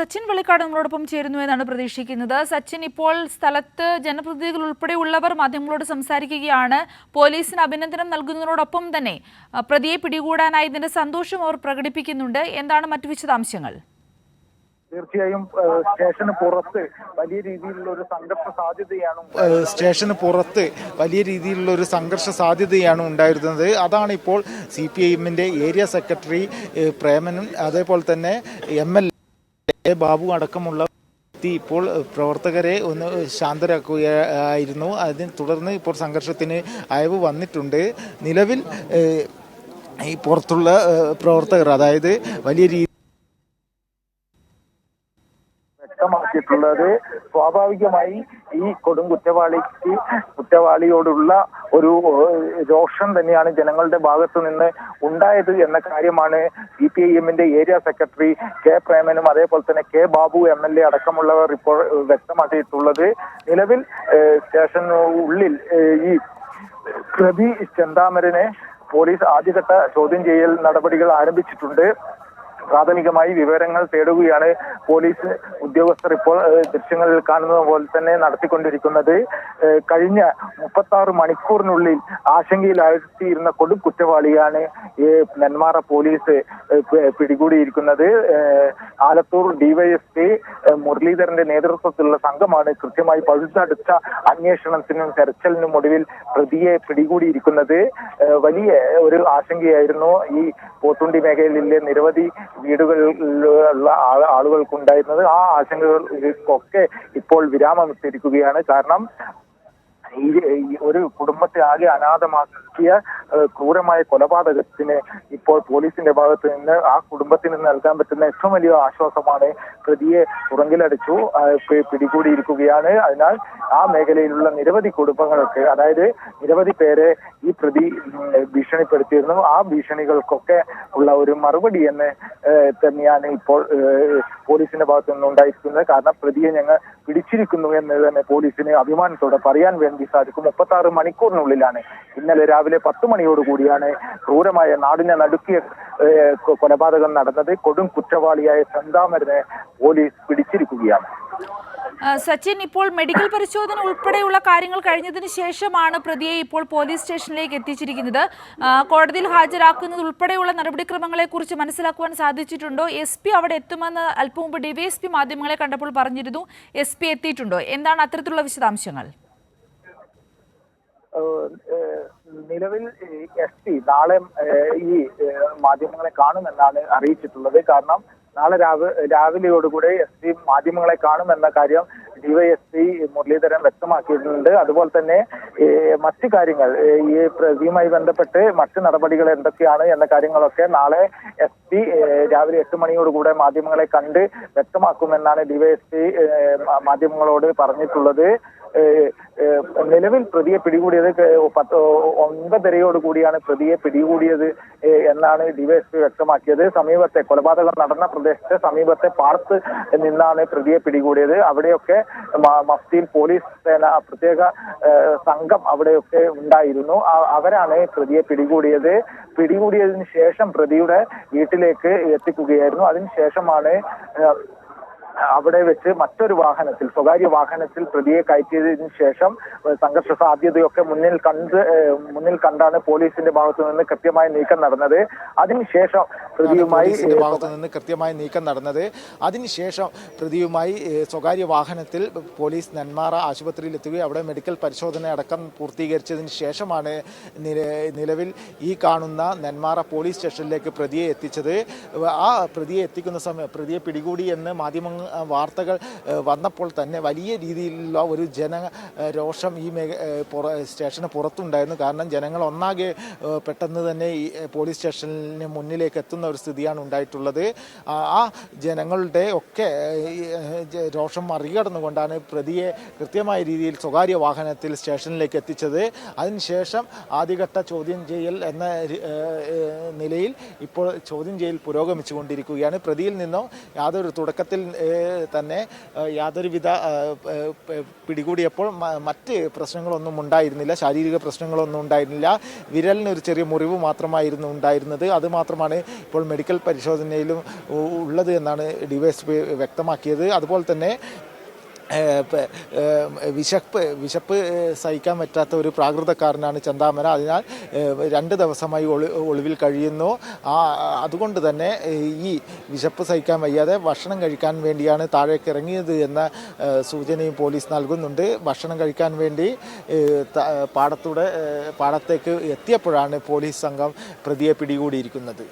സച്ചിൻ വെളിക്കാട് നമ്മളോടൊപ്പം ചേരുന്നു എന്നാണ് പ്രതീക്ഷിക്കുന്നത്. സച്ചിൻ, ഇപ്പോൾ സ്ഥലത്ത് ജനപ്രതിനിധികൾ ഉൾപ്പെടെയുള്ളവർ മാധ്യമങ്ങളോട് സംസാരിക്കുകയാണ്. പോലീസിന് അഭിനന്ദനം നൽകുന്നതിനോടൊപ്പം തന്നെ പ്രതിയെ പിടികൂടാനായതിന്റെ സന്തോഷം അവർ പ്രകടിപ്പിക്കുന്നുണ്ട്. എന്താണ് മറ്റു വിശദാംശങ്ങൾ? തീർച്ചയായും സ്റ്റേഷന് പുറത്ത് വലിയ രീതിയിലുള്ള ഒരു സംഘർഷ സാധ്യതയാണ് ഉണ്ടായിരുന്നത്. അതാണ് ഇപ്പോൾ CPIMന്റെ ഏരിയ സെക്രട്ടറി പ്രേമനും അതേപോലെ തന്നെ MLA ബാബു അടക്കമുള്ള ഇപ്പോൾ പ്രവർത്തകരെ ഒന്ന് ശാന്തരാക്കുകയായിരുന്നു. അതിനെ തുടർന്ന് ഇപ്പോൾ സംഘർഷത്തിന് അയവ് വന്നിട്ടുണ്ട്. നിലവിൽ ഈ പുറത്തുള്ള പ്രവർത്തകർ, അതായത് വലിയ രീതി വ്യക്തമാക്കിയിട്ടുള്ളത്, സ്വാഭാവികമായി ഈ കൊടും കുറ്റവാളിയോടുള്ള ഒരു രോഷം തന്നെയാണ് ജനങ്ങളുടെ ഭാഗത്തു നിന്ന് ഉണ്ടായത് എന്ന കാര്യമാണ് CPIMന്റെ ഏരിയ സെക്രട്ടറി കെ പ്രേമനും അതേപോലെ തന്നെ കെ ബാബു MLA അടക്കമുള്ളവർ ഇപ്പോൾ വ്യക്തമാക്കിയിട്ടുള്ളത്. നിലവിൽ സ്റ്റേഷനുള്ളിൽ ഈ പ്രതി ചെന്താമരനെ പോലീസ് ആദ്യഘട്ട ചോദ്യം ചെയ്യൽ നടപടികൾ ആരംഭിച്ചിട്ടുണ്ട്. പ്രാഥമികമായി വിവരങ്ങൾ തേടുകയാണ് പോലീസ് ഉദ്യോഗസ്ഥർ ഇപ്പോൾ ദൃശ്യങ്ങളിൽ കാണുന്നത് പോലെ തന്നെ നടത്തിക്കൊണ്ടിരിക്കുന്നത്. കഴിഞ്ഞ 36 മണിക്കൂറിനുള്ളിൽ ആശങ്കയിലാഴ്ത്തിയിരുന്ന കൊടും കുറ്റവാളിയാണ് നെന്മാറ പോലീസ് പിടികൂടിയിരിക്കുന്നത്. ആലത്തൂർ DYSP മുരളീധരന്റെ നേതൃത്വത്തിലുള്ള സംഘമാണ് കൃത്യമായി പഴുതടച്ച അന്വേഷണത്തിനും തെരച്ചിലിനും ഒടുവിൽ പ്രതിയെ പിടികൂടിയിരിക്കുന്നത്. വലിയ ഒരു ആശങ്കയായിരുന്നു ഈ പോത്തുണ്ടി മേഖലയിലെ നിരവധി വീടുകളിലുള്ള ആളുകൾക്കുണ്ടായിരുന്നത്. ആ ആശങ്കകൾക്കൊക്കെ ഇപ്പോൾ വിരാമമിട്ടിരിക്കുകയാണ്. കാരണം ഒരു കുടുംബത്തെ ആകെ അനാഥമാക്കിയ ക്രൂരമായ കൊലപാതകത്തിന് ഇപ്പോൾ പോലീസിന്റെ ഭാഗത്ത് നിന്ന് ആ കുടുംബത്തിന് നൽകാൻ പറ്റുന്ന ഏറ്റവും വലിയ ആശ്വാസമാണ് പ്രതിയെ തുറങ്കിലടിച്ചു പിടികൂടിയിരിക്കുകയാണ്. അതിനാൽ ആ മേഖലയിലുള്ള നിരവധി കുടുംബങ്ങൾക്ക്, അതായത് നിരവധി പേരെ ഈ പ്രതി ഭീഷണിപ്പെടുത്തിയിരുന്നു. ആ ഭീഷണികൾക്കൊക്കെ ഉള്ള ഒരു മറുപടി എന്ന് തന്നെയാണ് ഇപ്പോൾ പോലീസിന്റെ ഭാഗത്തു നിന്നുണ്ടായിരിക്കുന്നത്. കാരണം പ്രതിയെ ഞങ്ങൾ പിടിച്ചിരിക്കുന്നു എന്ന് തന്നെ പോലീസിന് അഭിമാനത്തോടെ പറയാൻ വേണ്ടി സാധിക്കും. 36 മണിക്കൂറിനുള്ളിലാണ്, ഇന്നലെ രാവിലെ 10 മണിയോടുകൂടിയാണ് ക്രൂരമായ നാടിനെ നടുക്കിയ കൊലപാതകം നടന്നത്. കൊടും കുറ്റവാളിയായ ചെന്താമരനെ പോലീസ് പിടിച്ചിരിക്കുകയാണ്. സച്ചിൻ, ഇപ്പോൾ മെഡിക്കൽ പരിശോധന ഉൾപ്പെടെയുള്ള കാര്യങ്ങൾ കഴിഞ്ഞതിന് ശേഷമാണ് പ്രതിയെ ഇപ്പോൾ പോലീസ് സ്റ്റേഷനിലേക്ക് എത്തിച്ചിരിക്കുന്നത്. കോടതിയിൽ ഹാജരാക്കുന്നത് ഉൾപ്പെടെയുള്ള നടപടിക്രമങ്ങളെ കുറിച്ച് മനസ്സിലാക്കുവാൻ സാധിച്ചിട്ടുണ്ടോ? SP അവിടെ എത്തുമെന്ന് അല്പം മുമ്പ് DYSP മാധ്യമങ്ങളെ കണ്ടപ്പോൾ പറഞ്ഞിരുന്നു. SP എത്തിയിട്ടുണ്ടോ? എന്താണ് അത്തരത്തിലുള്ള വിശദാംശങ്ങൾ? നിലവിൽ SP നാളെ ഈ മാധ്യമങ്ങളെ കാണുമെന്നാണ് അറിയിച്ചിട്ടുള്ളത്. കാരണം നാളെ രാവിലെയോടുകൂടെ SP മാധ്യമങ്ങളെ കാണുമെന്ന കാര്യം DYSP മുരളീധരൻ വ്യക്തമാക്കിയിട്ടുണ്ട്. അതുപോലെ തന്നെ മറ്റു കാര്യങ്ങൾ, ഈ പ്രതിയുമായി ബന്ധപ്പെട്ട് മറ്റു നടപടികൾ എന്തൊക്കെയാണ് എന്ന കാര്യങ്ങളൊക്കെ നാളെ SP രാവിലെ 8 മണിയോടുകൂടെ മാധ്യമങ്ങളെ കണ്ട് വ്യക്തമാക്കുമെന്നാണ് DYSP മാധ്യമങ്ങളോട് പറഞ്ഞിട്ടുള്ളത്. നിലവിൽ പ്രതിയെ പിടികൂടിയത് 9:30 പ്രതിയെ പിടികൂടിയത് എന്നാണ് DYSP വ്യക്തമാക്കിയത്. സമീപത്തെ കൊലപാതകം നടന്ന പ്രദേശത്തെ സമീപത്തെ പാടത്ത് നിന്നാണ് പ്രതിയെ പിടികൂടിയത്. അവിടെയൊക്കെ മഫ്തിയിൽ പോലീസ് സേന പ്രത്യേക സംഘം അവിടെയൊക്കെ ഉണ്ടായിരുന്നു. അവരാണ് പ്രതിയെ പിടികൂടിയതിനു ശേഷം പ്രതിയുടെ വീട്ടിലേക്ക് എത്തിക്കുകയായിരുന്നു. അതിനുശേഷമാണ് അവിടെ വെച്ച് മറ്റൊരു വാഹനത്തിൽ, സ്വകാര്യ വാഹനത്തിൽ പ്രതിയെ കയറ്റിയതിനു ശേഷം സംഘർഷ സാധ്യതയൊക്കെ മുന്നിൽ കണ്ടാണ് പോലീസിന്റെ ഭാഗത്തു നിന്ന് കൃത്യമായ നീക്കം നടന്നത്. അതിനുശേഷം പ്രതിയുമായി സ്വകാര്യ വാഹനത്തിൽ പോലീസ് നെന്മാറ ആശുപത്രിയിൽ എത്തുകയും അവിടെ മെഡിക്കൽ പരിശോധന അടക്കം പൂർത്തീകരിച്ചതിന് ശേഷമാണ് നിലവിൽ ഈ കാണുന്ന നെന്മാറ പോലീസ് സ്റ്റേഷനിലേക്ക് പ്രതിയെ എത്തിച്ചത്. ആ പ്രതിയെ എത്തിക്കുന്ന സമയം പ്രതിയെ പിടികൂടി എന്ന് വാർത്തകൾ വന്നപ്പോൾ തന്നെ വലിയ രീതിയിലുള്ള ഒരു ജനരോഷം ഈ സ്റ്റേഷന് പുറത്തുണ്ടായിരുന്നു. കാരണം ജനങ്ങൾ ഒന്നാകെ പെട്ടെന്ന് തന്നെ ഈ പോലീസ് സ്റ്റേഷന് മുന്നിലേക്ക് എത്തുന്ന ഒരു സ്ഥിതിയാണ് ഉണ്ടായിട്ടുള്ളത്. ആ ജനങ്ങളുടെ ഒക്കെ രോഷം മറികടന്നുകൊണ്ടാണ് പ്രതിയെ കൃത്യമായ രീതിയിൽ സ്വകാര്യ വാഹനത്തിൽ സ്റ്റേഷനിലേക്ക് എത്തിച്ചത്. അതിനുശേഷം ആദ്യഘട്ട ചോദ്യം ചെയ്യൽ എന്ന നിലയിൽ ഇപ്പോൾ ചോദ്യം ചെയ്യൽ പുരോഗമിച്ചുകൊണ്ടിരിക്കുകയാണ്. പ്രതിയിൽ നിന്നോ യാതൊരു തുടക്കത്തിൽ തന്നെ യാതൊരുവിധ പിടികൂടിയപ്പോൾ മറ്റ് പ്രശ്നങ്ങളൊന്നും ഉണ്ടായിരുന്നില്ല, ശാരീരിക പ്രശ്നങ്ങളൊന്നും ഉണ്ടായിരുന്നില്ല. വിരലിനൊരു ചെറിയ മുറിവ് മാത്രമായിരുന്നു ഉണ്ടായിരുന്നത്. അത് മാത്രമാണ് ഇപ്പോൾ മെഡിക്കൽ പരിശോധനയിലും ഉള്ളത് എന്നാണ് ഡിവൈഎസ്പി വ്യക്തമാക്കിയത്. അതുപോലെ തന്നെ വിശപ്പ് സഹിക്കാൻ പറ്റാത്ത ഒരു പ്രാകൃതക്കാരനാണ് ചെന്താമര. അതിനാൽ 2 ദിവസമായി ഒളിവിൽ കഴിയുന്നു. അതുകൊണ്ട് തന്നെ ഈ വിശപ്പ് സഹിക്കാൻ വയ്യാതെ ഭക്ഷണം കഴിക്കാൻ വേണ്ടിയാണ് താഴേക്ക് ഇറങ്ങിയത് എന്ന സൂചനയും പോലീസ് നൽകുന്നുണ്ട്. ഭക്ഷണം കഴിക്കാൻ വേണ്ടി പാടത്തേക്ക് എത്തിയപ്പോഴാണ് പോലീസ് സംഘം പ്രതിയെ പിടികൂടിയിരിക്കുന്നത്.